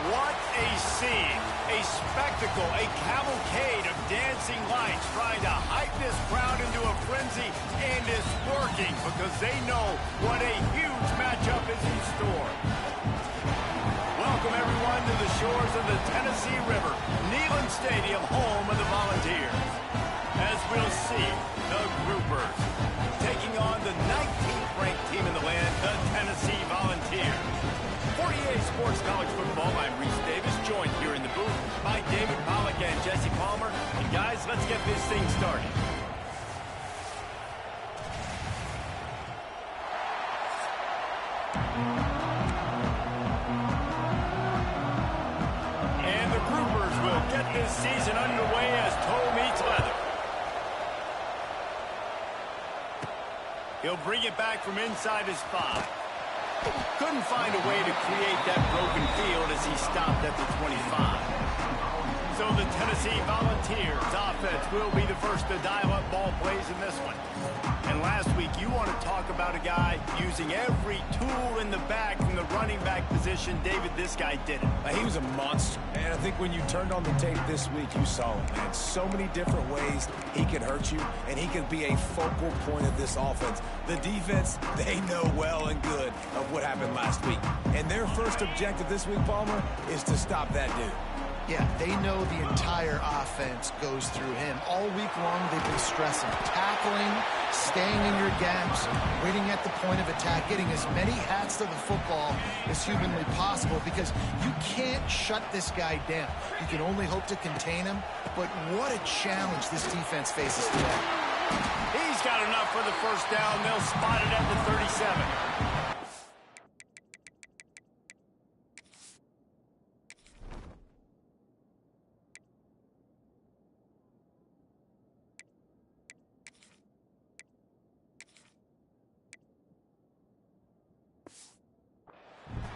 What a scene, a spectacle, a cavalcade of dancing lights trying to hype this crowd into a frenzy, and it's working because they know what a huge matchup is in store. Welcome everyone to the shores of the Tennessee River, Neyland Stadium, home of the Volunteers. As we'll see, the Groupers taking on the 19th ranked team in the land, the Tennessee Volunteers. 48 Sports College Football, I'm Reese Davis, joined here in the booth by David Pollack and Jesse Palmer. And guys, let's get this thing started. And the Groupers will get this season underway as toe meets leather. He'll bring it back from inside his 5. Couldn't find a way to create that broken field as he stopped at the 25. So the Tennessee Volunteers offense will be the first to dial up ball plays in this one. And last week, you want to talk about a guy using every tool in the bag from the running back position. David, this guy did it. He was a monster. And I think when you turned on the tape this week, you saw him, man. So many different ways he could hurt you, and he could be a focal point of this offense. The defense, they know well and good of what happened last week. And their first objective this week, Palmer, is to stop that dude. Yeah, they know the entire offense goes through him. All week long, they've been stressing, tackling, staying in your gaps, waiting at the point of attack, getting as many hats to the football as humanly possible because you can't shut this guy down. You can only hope to contain him, but what a challenge this defense faces today. He's got enough for the first down. They'll spot it at the 37.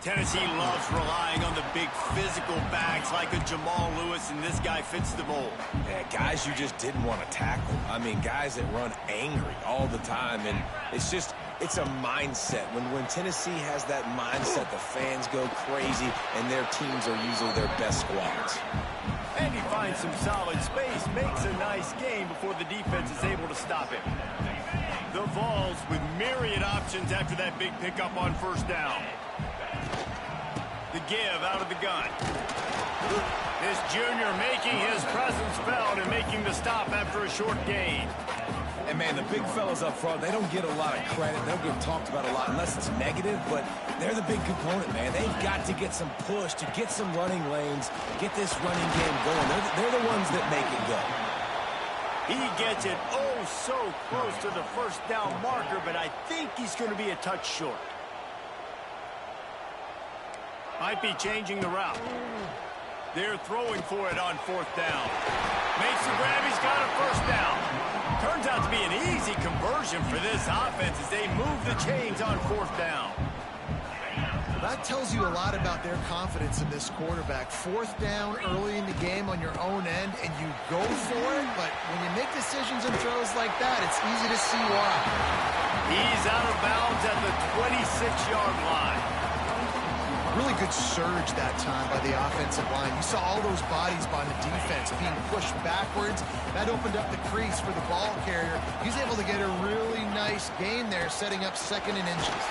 Tennessee loves relying on the big physical backs like a Jamal Lewis, and this guy fits the mold. Yeah, guys you just didn't want to tackle. I mean, guys that run angry all the time, and it's a mindset. When Tennessee has that mindset, the fans go crazy, and their teams are usually their best squads. And he finds some solid space, makes a nice game before the defense is able to stop him. The Vols with myriad options after that big pickup on first down. The give out of the gun. This junior making his presence felt and making the stop after a short gain. And, man, the big fellas up front, they don't get a lot of credit. They don't get talked about a lot unless it's negative, but they're the big component, man. They've got to get some push, to get some running lanes, get this running game going. They're the ones that make it go. He gets it oh so close to the first down marker, but I think he's going to be a touch short. Might be changing the route. They're throwing for it on fourth down. Makes the grab, he's got a first down. Turns out to be an easy conversion for this offense as they move the chains on fourth down. That tells you a lot about their confidence in this quarterback. Fourth down early in the game on your own end, and you go for it, but when you make decisions and throws like that, it's easy to see why. He's out of bounds at the 26-yard line. Really good surge that time by the offensive line. You saw all those bodies by the defense being pushed backwards. That opened up the crease for the ball carrier. He's able to get a really nice gain there, setting up 2nd and inches.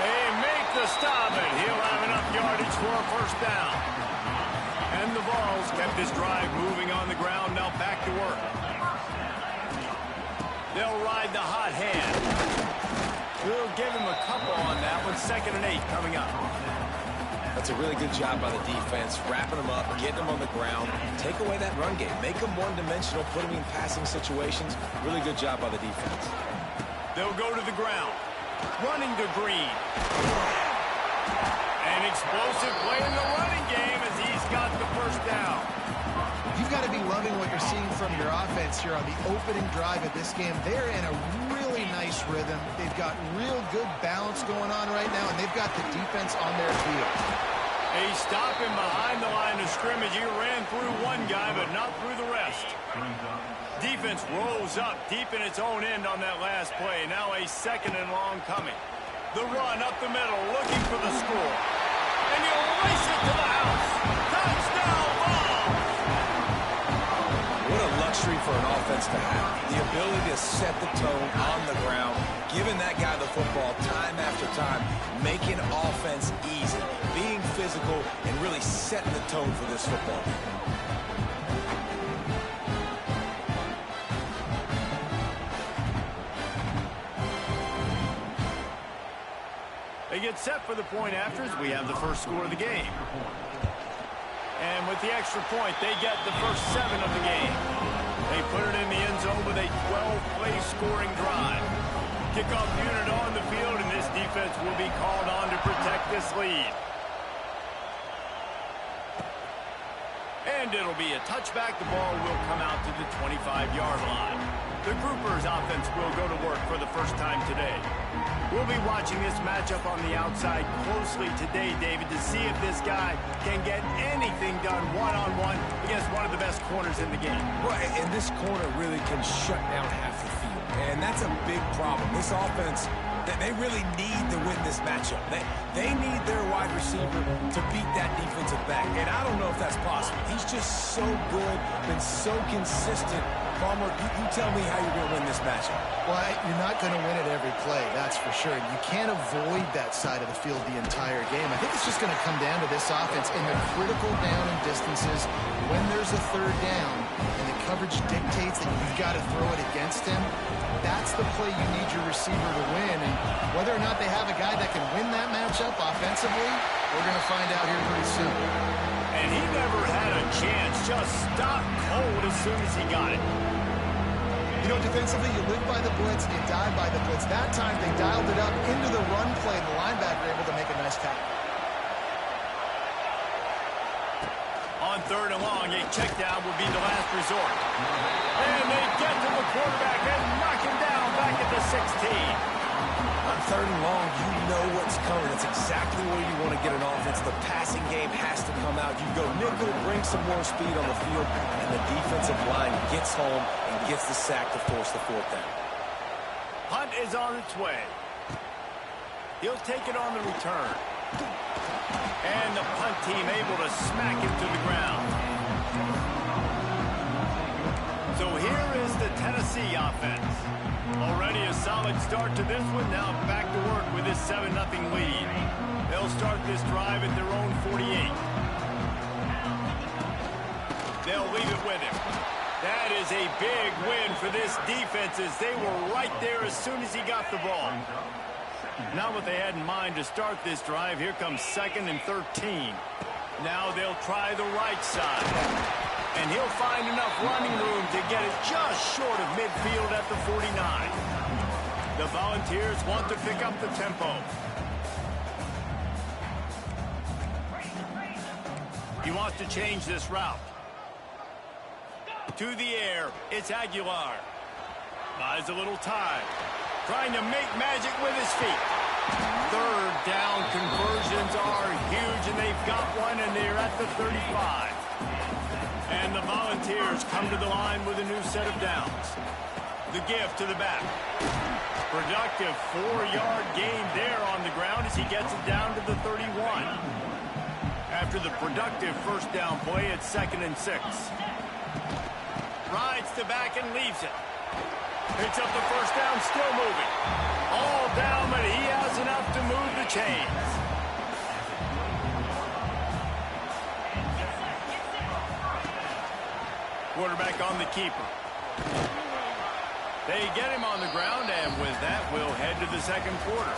They make the stop, and he'll have enough yardage for a first down. And the Vols kept this drive moving on the ground, now back to work. They'll ride the hot hand. We'll give him a couple on that one. 2nd and 8 coming up. That's a really good job by the defense, wrapping them up, getting them on the ground, take away that run game, make them one-dimensional, put them in passing situations. Really good job by the defense. They'll go to the ground, running to Green. An explosive play in the running game as he's got the first down. You've got to be loving what you're seeing from your offense here on the opening drive of this game. They're in a really nice rhythm. They've got real good balance going on right now, and they've got the defense on their field. They stop him behind the line of scrimmage. He ran through one guy, but not through the rest. Defense rolls up deep in its own end on that last play. Now a 2nd and long coming. The run up the middle, looking for the score. And he'll race it to the house. offense to have. The ability to set the tone on the ground, giving that guy the football time after time, making offense easy, being physical, and really setting the tone for this football game. They get set for the point afters. We have the first score of the game. And with the extra point, they get the first 7 of the game. They put it in the end zone with a 12-play scoring drive. Kickoff unit on the field, and this defense will be called on to protect this lead. And it'll be a touchback. The ball will come out to the 25-yard line. The Groupers offense will go to work for the first time today. We'll be watching this matchup on the outside closely today, David, to see if this guy can get anything done one-on-one against one of the best corners in the game. Well, and this corner really can shut down half the field, and that's a big problem. This offense, they really need to win this matchup. They need their wide receiver to beat that defensive back, and I don't know if that's possible. He's just so good, been so consistent. Palmer, you tell me how you're going to win this matchup. Well, you're not going to win it every play, that's for sure. You can't avoid that side of the field the entire game. I think it's just going to come down to this offense in the critical down and distances when there's a third down and the coverage dictates that you've got to throw it against him. That's the play you need your receiver to win. And whether or not they have a guy that can win that matchup offensively, we're going to find out here pretty soon. And he never had a chance. Just stopped cold as soon as he got it. You know, defensively, you live by the blitz and you die by the blitz. That time, they dialed it up into the run play, and the linebacker able to make a nice tackle. On 3rd and long, a check down will be the last resort. And they get to the quarterback and knock him down back at the 16. On 3rd and long, you know what's coming. It's exactly where you want to get an offense. The passing game has to come out. You go nickel, bring some more speed on the field, and the defensive line gets home and gets the sack to force the 4th down. Punt is on its way. He'll take it on the return. And the punt team able to smack him to the ground. So here is the Tennessee offense. Already a solid start to this one. Now back to work with this 7-0 lead. They'll start this drive at their own 48. They'll leave it with him. That is a big win for this defense as they were right there as soon as he got the ball. Not what they had in mind to start this drive. Here comes 2nd and 13. Now they'll try the right side. And he'll find enough running room to get it just short of midfield at the 49. The Volunteers want to pick up the tempo. He wants to change this route. To the air, it's Aguilar. Buys a little time. Trying to make magic with his feet. 3rd down conversions are huge, and they've got one, and they're at the 35. And the Volunteers come to the line with a new set of downs. The give to the back. Productive 4-yard gain there on the ground as he gets it down to the 31. After the productive first down play, it's 2nd and 6. Rides the back and leaves it. Picks up the first down, still moving. All down, but he has enough to move the chains. Quarterback on the keeper. They get him on the ground, and with that, we'll head to the 2nd quarter.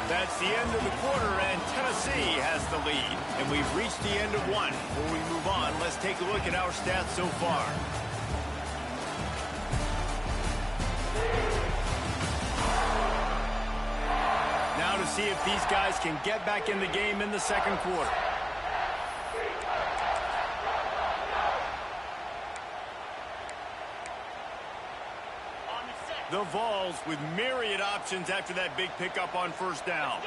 That's the end of the quarter, and Tennessee has the lead. And we've reached the end of one. Before we move on, let's take a look at our stats so far. Now to see if these guys can get back in the game in the 2nd quarter. The Vols with myriad options after that big pickup on first down.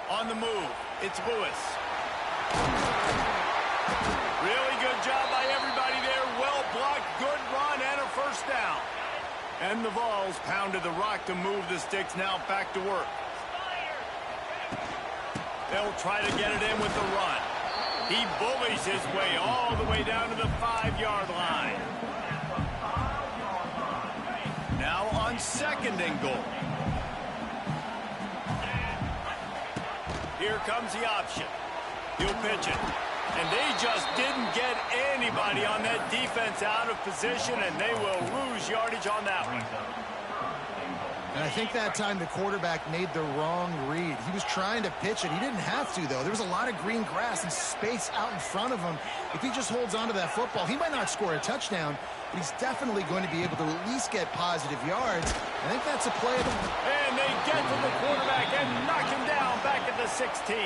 On the move, it's Lewis. Really good job by everybody there. Well blocked, good run, and a first down. And the Vols pounded the rock to move the sticks. Now back to work. They'll try to get it in with the run. He bullies his way all the way down to the 5-yard line. Now on 2nd and goal. Here comes the option. He'll pitch it. And they just didn't get anybody on that defense out of position, and they will lose yardage on that one. And I think that time the quarterback made the wrong read. He was trying to pitch it. He didn't have to, though. There was a lot of green grass and space out in front of him. If he just holds on to that football, he might not score a touchdown, but he's definitely going to be able to at least get positive yards. I think that's a play. And they get to the quarterback and knock him down back at the 16.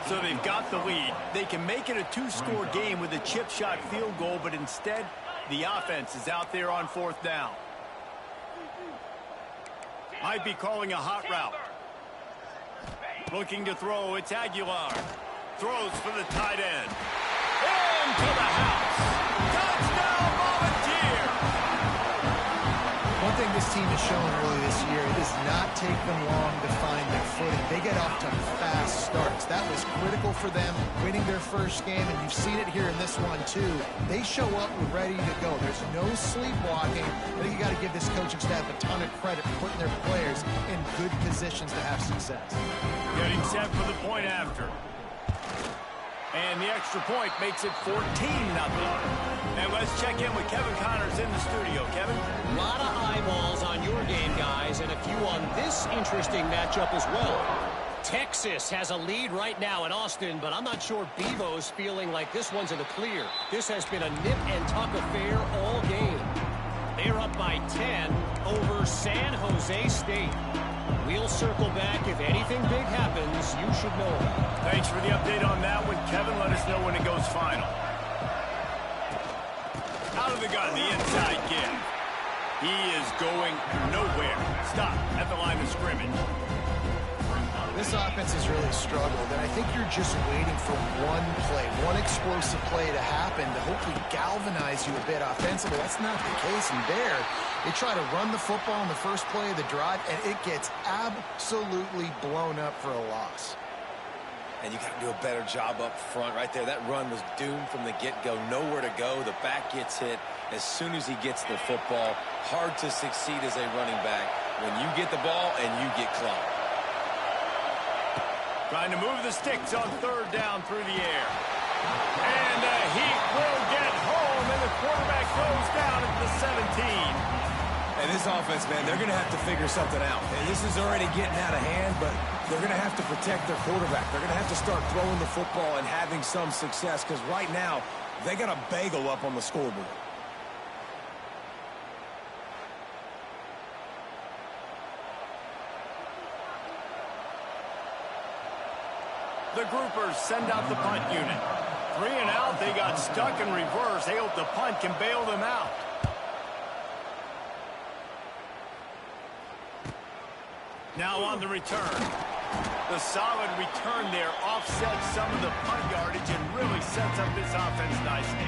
So they've got the lead. They can make it a 2-score game with a chip shot field goal, but instead, the offense is out there on 4th down. Might be calling a hot route. Looking to throw, it's Aguilar. Throws for the tight end. Into the house. Touchdown, Volunteer! One thing this team has shown early this year, it does not take them long to find their footing. They get off to fast starts. That was critical for them winning their first game, and you've seen it here in this one too. They show up ready to go. There's no sleepwalking. I think you got to give this coaching staff a ton of credit for putting their players in good positions to have success. Getting set for the point after. And the extra point makes it 14-0. And let's check in with Kevin Connors in the studio. Kevin? A lot of eyeballs on your game, guys, and a few on this interesting matchup as well. Texas has a lead right now in Austin, but I'm not sure Bevo's feeling like this one's in the clear. This has been a nip-and-tuck affair all game. They're up by 10 over San Jose State. We'll circle back. If anything big happens, you should know about it. Thanks for the update on that one, Kevin. Let us know when it goes final. Out of the gun, the inside give. He is going nowhere. Stop at the line of scrimmage. This offense has really struggled, and I think you're just waiting for one play, one explosive play to happen to hopefully galvanize you a bit offensively. That's not the case in there. They try to run the football in the first play of the drive, and it gets absolutely blown up for a loss. And you got to do a better job up front right there. That run was doomed from the get-go. Nowhere to go. The back gets hit as soon as he gets the football. Hard to succeed as a running back when you get the ball and you get clocked. Trying to move the sticks on 3rd down through the air. And the Heat will get home, and the quarterback goes down at the 17. And this offense, man, they're going to have to figure something out. And this is already getting out of hand, but they're going to have to protect their quarterback. They're going to have to start throwing the football and having some success, because right now, they got a bagel up on the scoreboard. The groupers send out the punt unit. 3 and out, they got stuck in reverse. They hope the punt can bail them out. Now on the return. The solid return there offsets some of the punt yardage and really sets up this offense nicely.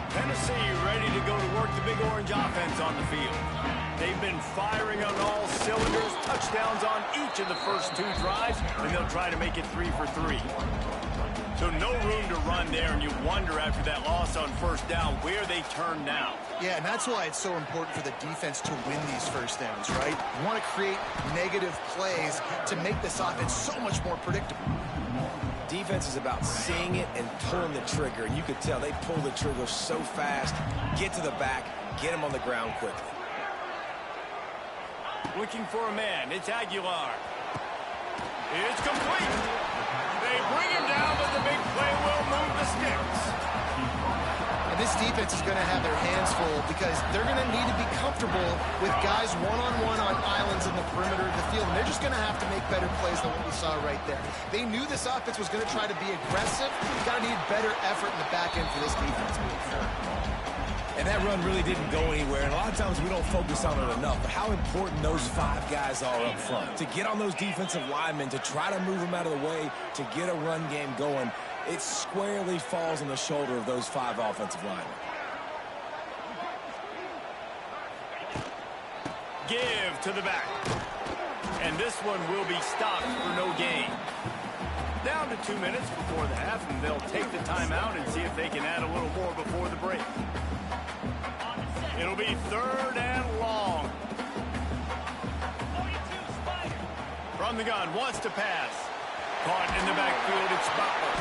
Tennessee ready to go to work the Big Orange offense on the field. They've been firing on all cylinders, touchdowns on each of the first 2 drives, and they'll try to make it 3 for 3. So no room to run there, and you wonder after that loss on 1st down where they turn now. Yeah, and that's why it's so important for the defense to win these first downs, right? You want to create negative plays to make this offense so much more predictable. Defense is about seeing it and pulling the trigger, and you could tell they pull the trigger so fast, get to the back, get him on the ground quickly. Looking for a man, it's Aguilar. It's complete. They bring him down, but the big play will move the sticks. And this defense is going to have their hands full because they're going to need to be comfortable with guys one-on-one on islands in the perimeter of the field. And they're just going to have to make better plays than what we saw right there. They knew this offense was going to try to be aggressive. You've got to need better effort in the back end for this defense. And that run really didn't go anywhere, and a lot of times we don't focus on it enough. But how important those 5 guys are up front. To get on those defensive linemen, to try to move them out of the way, to get a run game going, it squarely falls on the shoulder of those 5 offensive linemen. Give to the back. And this one will be stopped for no gain. Down to 2 minutes before the half, and they'll take the timeout and see if they can add a little more before the break. It'll be 3rd and long. From the gun, wants to pass. Caught in the backfield, it's Butler.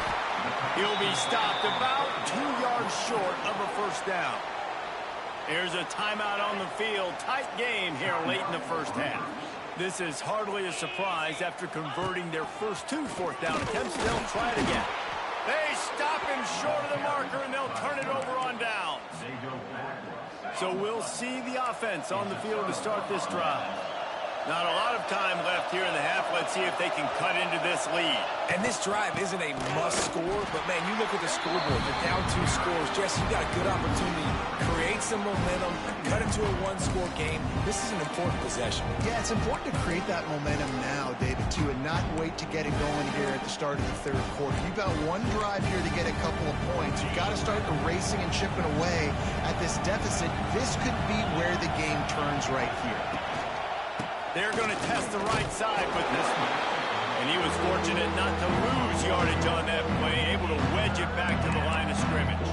He'll be stopped about 2 yards short of a first down. There's a timeout on the field. Tight game here late in the first half. This is hardly a surprise after converting their first 2 fourth-down attempts. They'll try it again. They stop him short of the marker, and they'll turn it over on downs. So we'll see the offense on the field to start this drive. Not a lot of time left here in the half. Let's see if they can cut into this lead. And this drive isn't a must score, but, man, you look at the scoreboard. They're down 2 scores. Jesse, you got a good opportunity. Create some momentum. Cut it to a 1-score game. This is an important possession. Yeah, it's important to create that momentum now, David, too, and not wait to get it going here at the start of the 3rd quarter. You've got 1 drive here to get a couple of points. You've got to start erasing and chipping away at this deficit. This could be where the game turns right here. They're going to test the right side with this one. And he was fortunate not to lose yardage on that play, able to wedge it back to the line of scrimmage.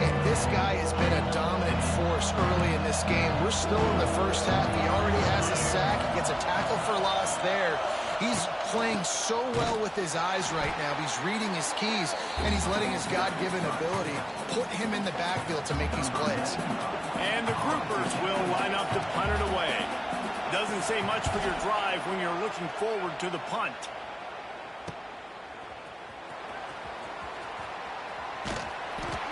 And this guy has been a dominant force early in this game. We're still in the first half. He already has a sack. He gets a tackle for loss there. He's playing so well with his eyes right now. He's reading his keys, and he's letting his God-given ability put him in the backfield to make these plays. And the groupers will line up to punt it away. Doesn't say much for your drive when you're looking forward to the punt.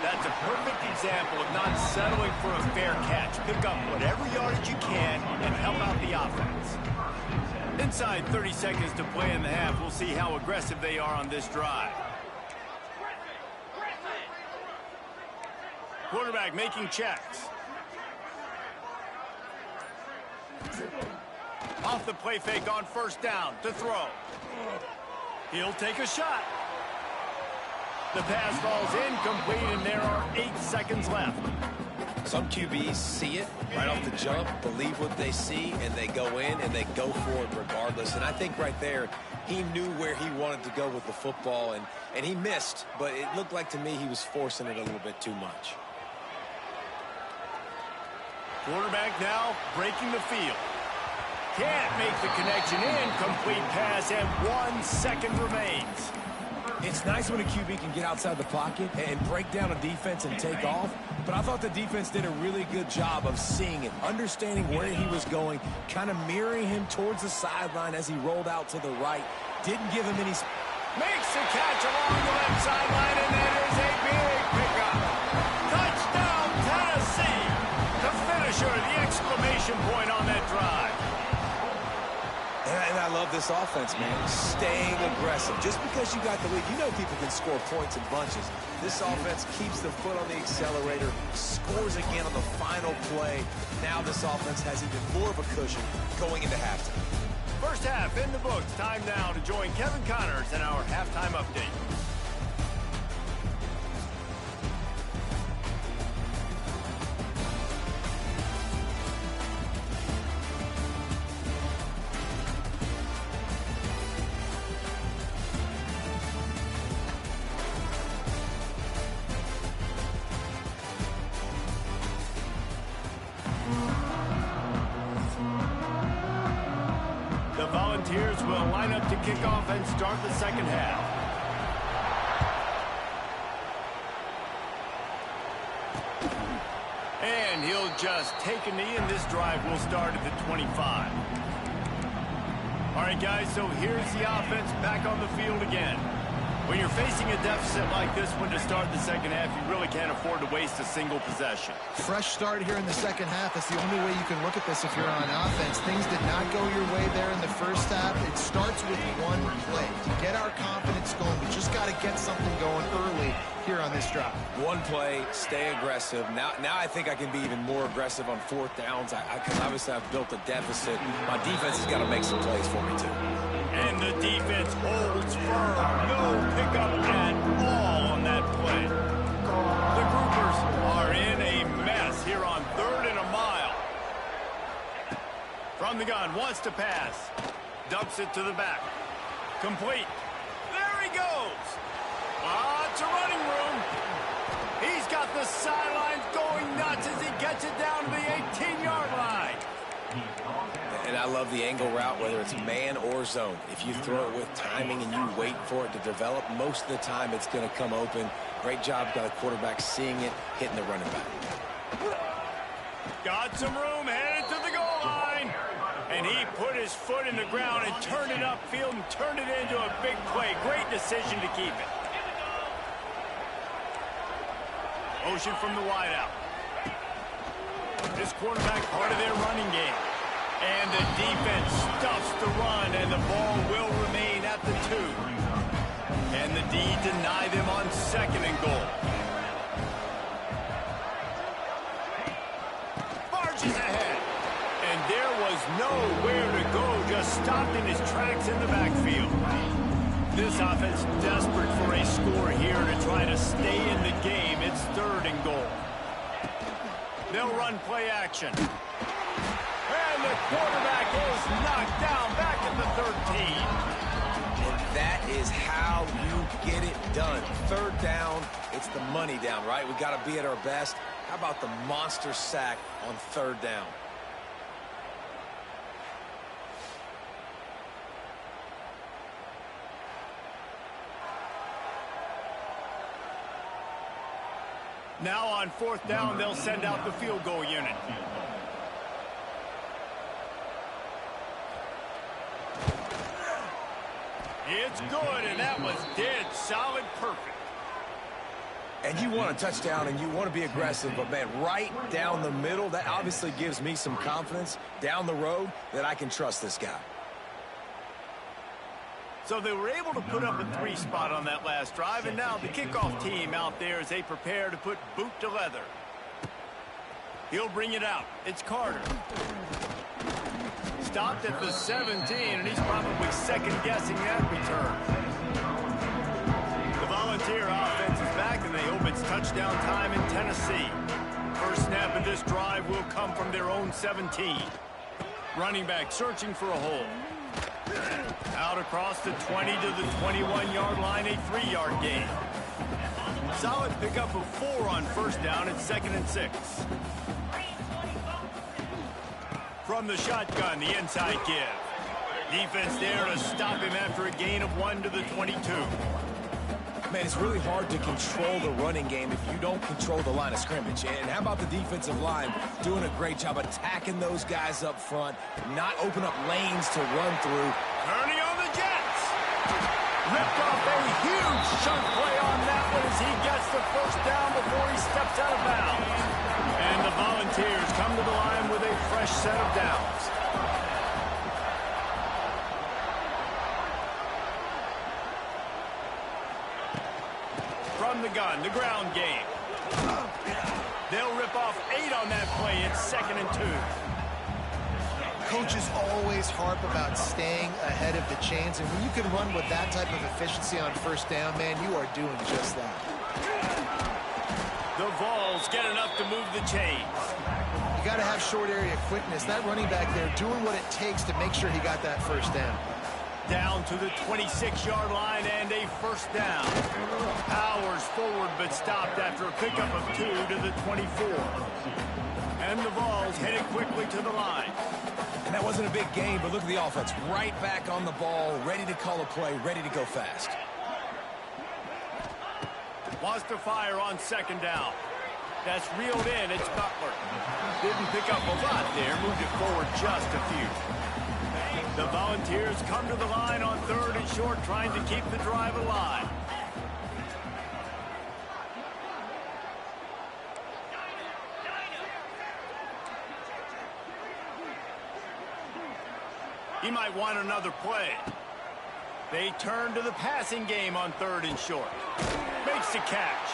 That's a perfect example of not settling for a fair catch. Pick up whatever yardage you can and help out the offense. Inside 30 seconds to play in the half. We'll see how aggressive they are on this drive. Quarterback making checks. Off the play fake on first down to throw. He'll take a shot. The pass falls incomplete, and there are 8 seconds left. Some QBs see it right off the jump, believe what they see, and they go in and they go for it regardless. And I think right there, he knew where he wanted to go with the football, and he missed, but it looked like to me he was forcing it a little bit too much. Quarterback now breaking the field. Can't make the connection. Incomplete pass, and 1 second remains. It's nice when a QB can get outside the pocket and break down a defense and take off, but I thought the defense did a really good job of seeing it, understanding where he was going, kind of mirroring him towards the sideline as he rolled out to the right. Didn't give him any... Makes the catch along the left sideline, and that is a big pickup. Touchdown, Tennessee. The finisher, the exclamation point on that drive. And I love this offense, man. Staying aggressive. Just because you got the lead, you know people can score points in bunches. This offense keeps the foot on the accelerator, scores again on the final play. Now this offense has even more of a cushion going into halftime. First half in the books. Time now to join Kevin Connors in our halftime update. Volunteers will line up to kick off and start the second half. And he'll just take a knee, and this drive will start at the 25. All right, guys, so here's the offense back on the field again. When you're facing a deficit like this one to start the second half, you really can't afford to waste a single possession. Fresh start here in the second half. That's the only way you can look at this if you're on offense. Things did not go your way there in the first half. It starts with one play. To get our confidence going, we just got to get something going early here on this drive. One play, stay aggressive. Now I think I can be even more aggressive on 4th downs. Because obviously I've built a deficit. My defense has got to make some plays for me, too. And the defense holds firm. No pickup at all on that play. The groupers are in a mess here on 3rd and a mile. From the gun, wants to pass. Dumps it to the back. Complete. There he goes. Lots of running room. He's got the sidelines going nuts as he gets it down to the 18-yard line. And I love the angle route, whether it's man or zone. If you throw it with timing and you wait for it to develop, most of the time it's going to come open. Great job by the quarterback seeing it, hitting the running back. Got some room, headed to the goal line. And he put his foot in the ground and turned it upfield and turned it into a big play. Great decision to keep it. Motion from the wideout. This quarterback part of their running game. And the defense stuffs the run, and the ball will remain at the 2. And the D deny them on 2nd and goal. Barges ahead. And there was nowhere to go, just stopped in his tracks in the backfield. This offense desperate for a score here to try to stay in the game. It's 3rd and goal. They'll run play action. And the quarterback is knocked down back at the 13. And that is how you get it done. 3rd down, it's the money down, right? We got to be at our best. How about the monster sack on 3rd down? Now on 4th down, they'll send out the field goal unit. It's good, and that was dead solid perfect. And you want a touchdown, and you want to be aggressive, but, man, right down the middle, that obviously gives me some confidence down the road that I can trust this guy. So they were able to put up a 3 spot on that last drive, and now the kickoff team out there as they prepare to put boot to leather. He'll bring it out. It's Carter. Stopped at the 17, and he's probably second-guessing that return. The Volunteer offense is back, and they hope it's touchdown time in Tennessee. First snap of this drive will come from their own 17. Running back searching for a hole. Out across the 20 to the 21-yard line, a 3-yard gain. Solid pickup of 4 on 1st down at 2nd and 6. From the shotgun, the inside give. Defense there to stop him after a gain of 1 to the 22. Man, it's really hard to control the running game if you don't control the line of scrimmage. And how about the defensive line doing a great job attacking those guys up front, not open up lanes to run through. Turning on the Jets. Ripped off a huge chunk play on that one as he gets the 1st down before he steps out of bounds. And the Volunteers come to the line with a fresh set of downs. From the gun, the ground game. They'll rip off 8 on that play. It's 2nd and 2. Coaches always harp about staying ahead of the chains, and when you can run with that type of efficiency on 1st down, man, you are doing just that. The Vols get enough to move the chains. You got to have short area quickness. That running back there doing what it takes to make sure he got that 1st down. Down to the 26-yard line and a 1st down. Powers forward but stopped after a pickup of 2 to the 24. And the Vols headed quickly to the line. And that wasn't a big game, but look at the offense. Right back on the ball, ready to call a play, ready to go fast. Wants to fire on 2nd down. That's reeled in. It's Butler. Didn't pick up a lot there. Moved it forward just a few. The Volunteers come to the line on 3rd and short, trying to keep the drive alive. He might want another play. They turn to the passing game on 3rd and short. Makes the catch.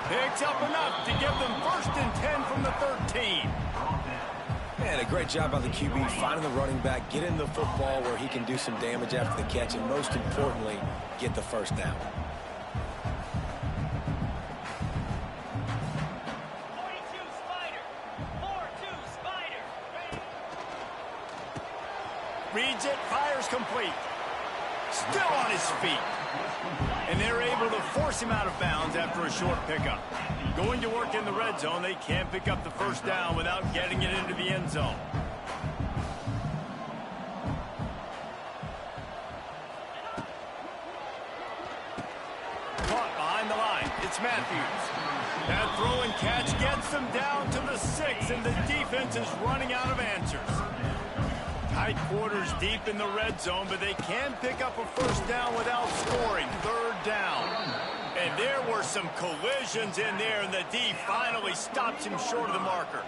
Picks up enough to give them 1st and 10 from the 13. Man, a great job by the QB finding the running back, getting the football where he can do some damage after the catch, and most importantly, get the 1st down. Reads it, fires complete. still on his feet. And they're able to force him out of bounds after a short pickup. Going to work in the red zone, they can't pick up the first down without getting it into the end zone. Caught behind the line. It's Matthews. That throw and catch gets them down to the 6, and the defense is running out of answers. Tight quarters deep in the red zone, but they can pick up a first down without scoring. Third down. And there were some collisions in there, and the D finally stops him short of the marker.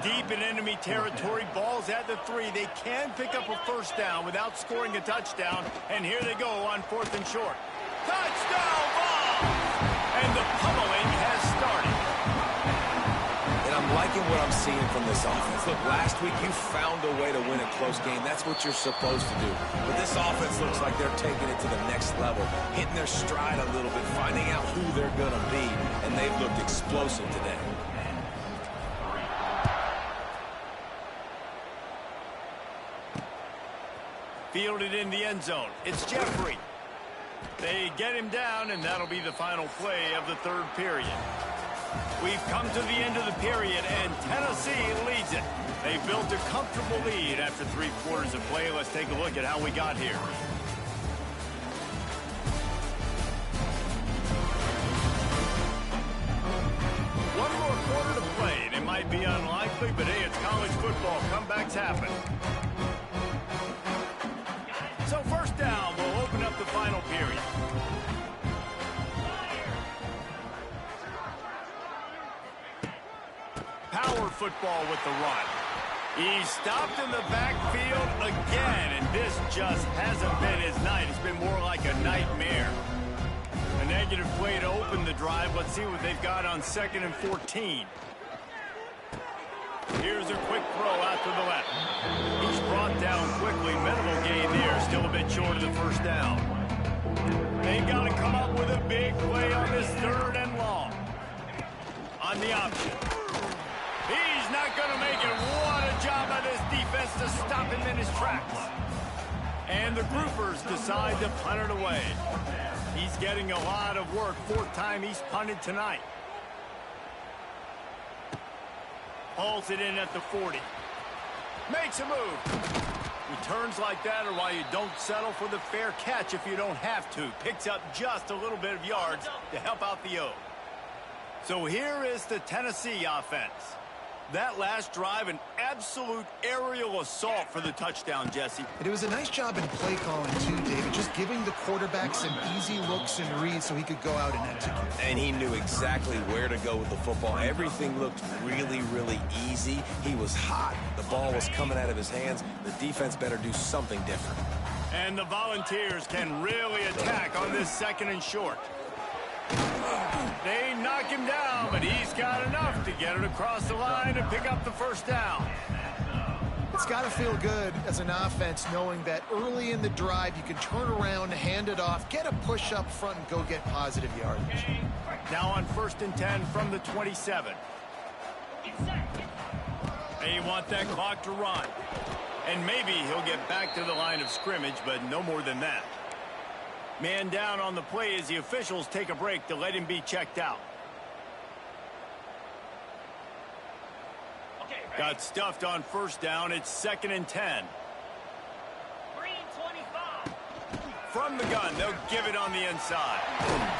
Deep in enemy territory, ball's at the 3. They can pick up a first down without scoring a touchdown, and here they go on 4th and short. Touchdown ball! And the pummeling has started. And I'm liking what I'm seeing from this offense. Look, last week you found a way to win a close game. That's what you're supposed to do. But this offense looks like they're taking it to the next level, hitting their stride a little bit, finding out who they're going to be, and they've looked explosive today. Fielded in the end zone. It's Jeffrey. They get him down, and that'll be the final play of the 3rd period. We've come to the end of the period, and Tennessee leads it. They built a comfortable lead after 3 quarters of play. Let's take a look at how we got here. One more quarter to play, and it might be unlikely, but hey, it's college football. Comebacks happen. So first down will open up the final period. Power football with the run. He's stopped in the backfield again, and this just hasn't been his night. It's been more like a nightmare. A negative play to open the drive. Let's see what they've got on 2nd and 14. Here's a quick throw out to the left. He's brought down quickly. Minimal gain there. Still a bit short of the first down. They've got to come up with a big play on this 3rd and long. On the option. He's not going to make it. What a job by this defense to stop him in his tracks. And the groupers decide to punt it away. He's getting a lot of work. 4th time he's punted tonight. Hauls it in at the 40. Makes a move. Returns like that are why you don't settle for the fair catch if you don't have to. Picks up just a little bit of yards to help out the O. So here is the Tennessee offense. That last drive, an absolute aerial assault for the touchdown, Jesse. It was a nice job in play calling, too, David. Just giving the quarterback some easy looks and reads so he could go out and execute. And he knew exactly where to go with the football. Everything looked really, really easy. He was hot. The ball was coming out of his hands. The defense better do something different. And the Volunteers can really attack on this 2nd and short. They knock him down, but he's got enough to get it across the line and pick up the first down. It's got to feel good as an offense knowing that early in the drive you can turn around, hand it off, get a push up front, and go get positive yardage. Now on 1st and 10 from the 27. They want that clock to run. And maybe he'll get back to the line of scrimmage, but no more than that. Man down on the play as the officials take a break to let him be checked out. Got stuffed on 1st down. It's 2nd and 10. From the gun, they'll give it on the inside.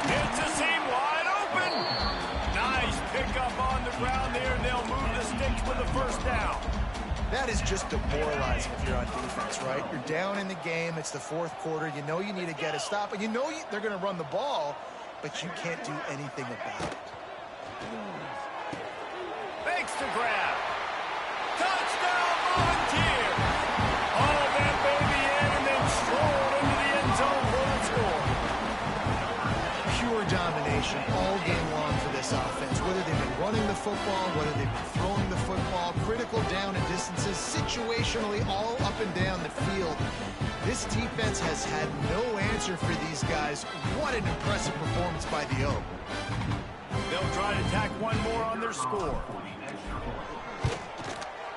It's a seam wide open. Nice pickup on the ground there. They'll move the sticks with the first down. That is just demoralizing if you're on defense, right? You're down in the game. It's the 4th quarter. You know you need to get a stop, and you know they're going to run the ball, but you can't do anything about it. Fakes to grab. Touchdown, Volunteer! All that baby in and then strolled into the end zone for the score. Pure domination all game long for this offense. Whether they've been running the football, whether they've been throwing the football, critical down and distances, situationally all up and down the field. This defense has had no answer for these guys. What an impressive performance by the O. They'll try to tack one more on their score.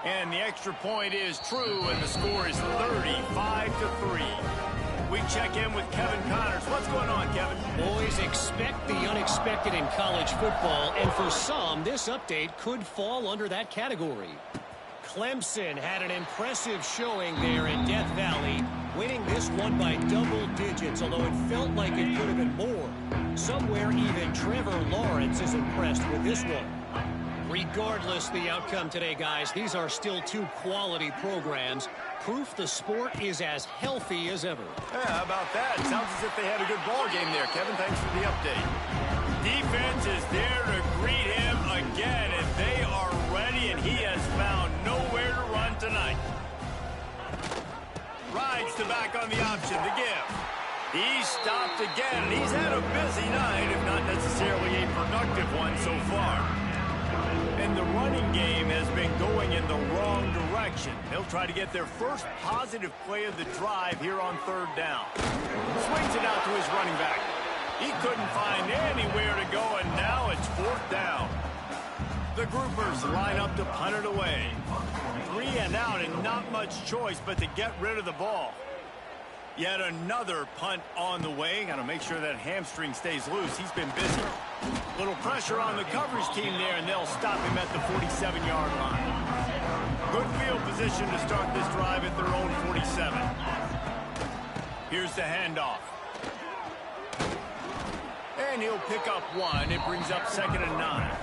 And the extra point is true, and the score is 35-3. We check in with Kevin Connors. What's going on, Kevin? Boys, expect the unexpected in college football, and for some, this update could fall under that category. Clemson had an impressive showing there in Death Valley, winning this one by double digits, although it felt like it could have been more. Somewhere even Trevor Lawrence is impressed with this one. Regardless the outcome today, guys, these are still two quality programs. Proof the sport is as healthy as ever. Yeah, how about that? Sounds as if they had a good ball game there, Kevin. Thanks for the update. Defense is there to greet him again, and they are ready, and he has found nowhere to run tonight. Rides the back on the option to give. He stopped again, and he's had a busy night, if not necessarily a productive one so far. And the running game has been going in the wrong direction. They'll try to get their first positive play of the drive here on third down. Swings it out to his running back. He couldn't find anywhere to go, and now it's fourth down. The groupers line up to punt it away. 3 and out, and not much choice but to get rid of the ball. Yet another punt on the way. Got to make sure that hamstring stays loose. He's been busy. Little pressure on the coverage team there, and they'll stop him at the 47-yard line. Good field position to start this drive at their own 47. Here's the handoff. And he'll pick up one. It brings up 2nd and 9.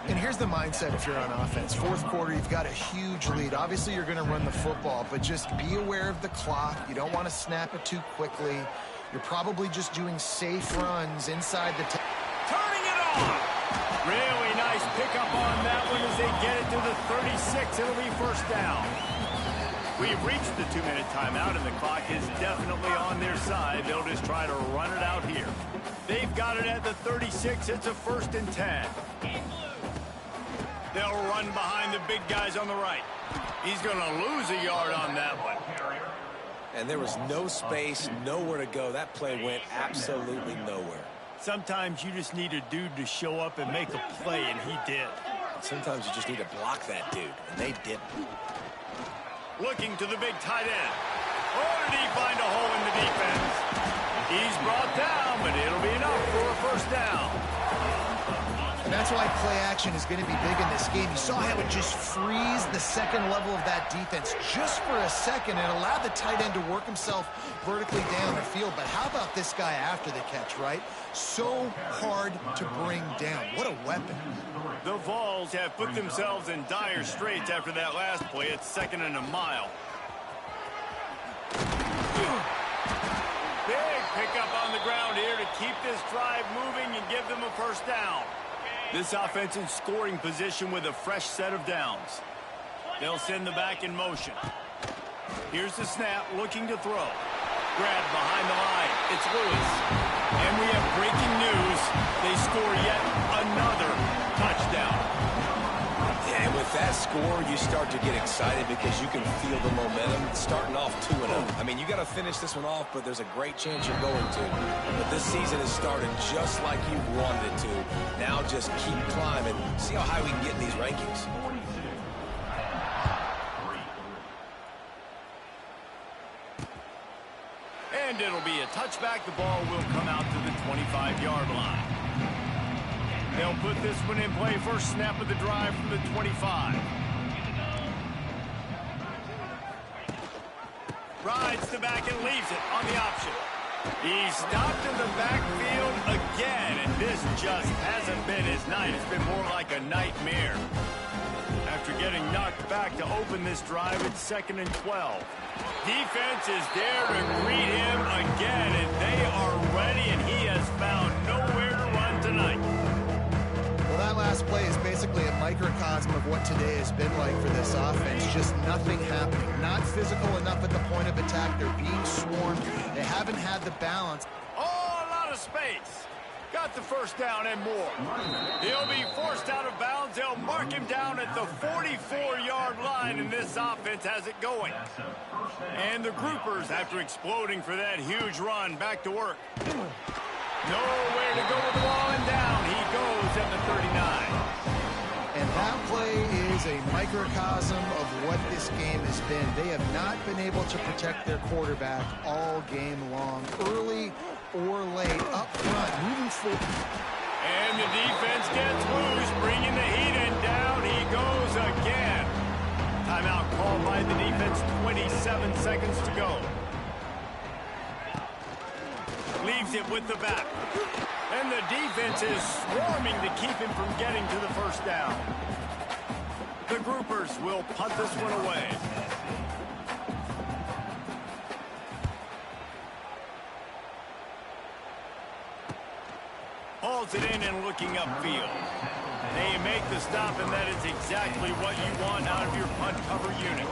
And here's the mindset if you're on offense. Fourth quarter, you've got a huge lead. Obviously, you're going to run the football, but just be aware of the clock. You don't want to snap it too quickly. You're probably just doing safe runs inside the... Turning it on! Really nice pickup on that one as they get it to the 36. It'll be first down. We've reached the 2-minute timeout, and the clock is definitely on their side. They'll just try to run it out here. They've got it at the 36. It's a 1st and 10. They'll run behind the big guys on the right. He's going to lose a yard on that one. And there was no space, nowhere to go. That play went absolutely nowhere. Sometimes you just need a dude to show up and make a play, and he did. Sometimes you just need to block that dude, and they didn't. Looking to the big tight end. Oh, did he find a hole in the defense? He's brought down, but it'll be enough for a first down. And that's why play action is going to be big in this game. You saw how it just frees the second level of that defense just for a second and allowed the tight end to work himself vertically down the field. But how about this guy after the catch, right? So hard to bring down. What a weapon. The Vols have put themselves in dire straits after that last play. It's 2nd and a mile. Big pickup on the ground here to keep this drive moving and give them a first down. This offense in scoring position with a fresh set of downs. They'll send the back in motion. Here's the snap, looking to throw. Grabbed behind the line. It's Lewis. And we have breaking news. They score yet another touchdown. And with that score, you start to get excited because you can feel the momentum starting off 2-0. I mean, you got to finish this one off, but there's a great chance you're going to. But this season has started just like you wanted it to. Now just keep climbing. See how high we can get in these rankings. And it'll be a touchback. The ball will come out to the 25-yard line. They'll put this one in play. First snap of the drive from the 25. Rides the back and leaves it on the option. He stopped in the backfield again, and this just hasn't been his night. It's been more like a nightmare. After getting knocked back to open this drive, it's 2nd and 12. Defense is there to greet him again, and they are ready, and he has found nowhere to run tonight. Well, that last play is basically a microcosm of what today has been like for this offense. Just nothing happening. Not physical enough at the point of attack. They're being swarmed. They haven't had the balance. Oh, a lot of space. Got the first down and more. He'll be forced out of bounds. They'll mark him down at the 44-yard line, and this offense has it going. And the groupers, after exploding for that huge run, back to work. Nowhere to go with the ball, and down he goes at the 39. And that play is a microcosm of what this game has been. They have not been able to protect their quarterback all game long, early or late, up front, moving forward. And the defense gets loose, bringing the heat, and down he goes again. Timeout called by the defense, 27 seconds to go. Leaves it with the back. And the defense is swarming to keep him from getting to the first down. The Groupers will punt this one away. Hauls it in and looking upfield. They make the stop, and that is exactly what you want out of your punt cover unit.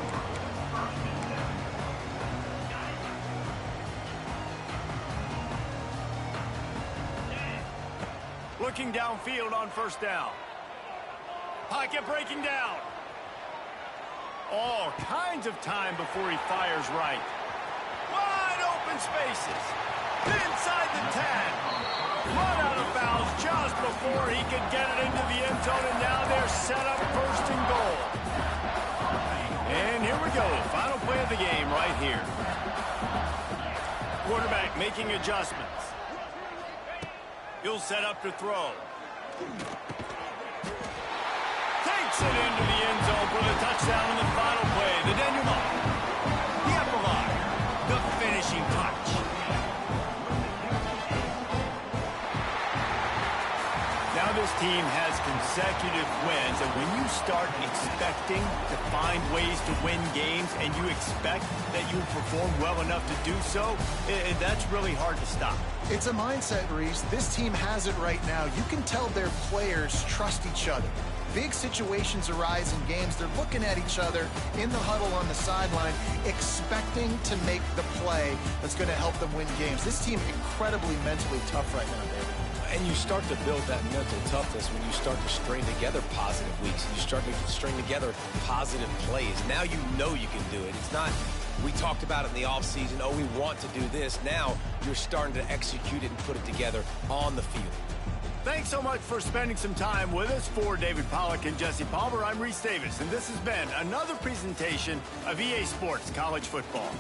Looking downfield on first down. Pocket breaking down. All kinds of time before he fires right. Wide open spaces. Inside the 10. Run out of bounds just before he could get it into the end zone, and now they're set up first and goal. And here we go. Final play of the game right here. Quarterback making adjustments. He'll set up to throw. Takes it into the end zone for the touchdown in the final play. The denouement. The epilogue. The finishing touch. Now this team has consecutive wins, and when you start expecting to find ways to win games and you expect that you will perform well enough to do so, that's really hard to stop. It's a mindset, Reese. This team has it right now. You can tell their players trust each other. Big situations arise in games. They're looking at each other in the huddle on the sideline, expecting to make the play that's going to help them win games. This team incredibly mentally tough right now, David. And you start to build that mental toughness when you start to string together positive weeks. You start to string together positive plays. Now you know you can do it. It's not, we talked about it in the offseason, oh, we want to do this. Now you're starting to execute it and put it together on the field. Thanks so much for spending some time with us. For David Pollack and Jesse Palmer, I'm Reese Davis, and this has been another presentation of EA Sports College Football.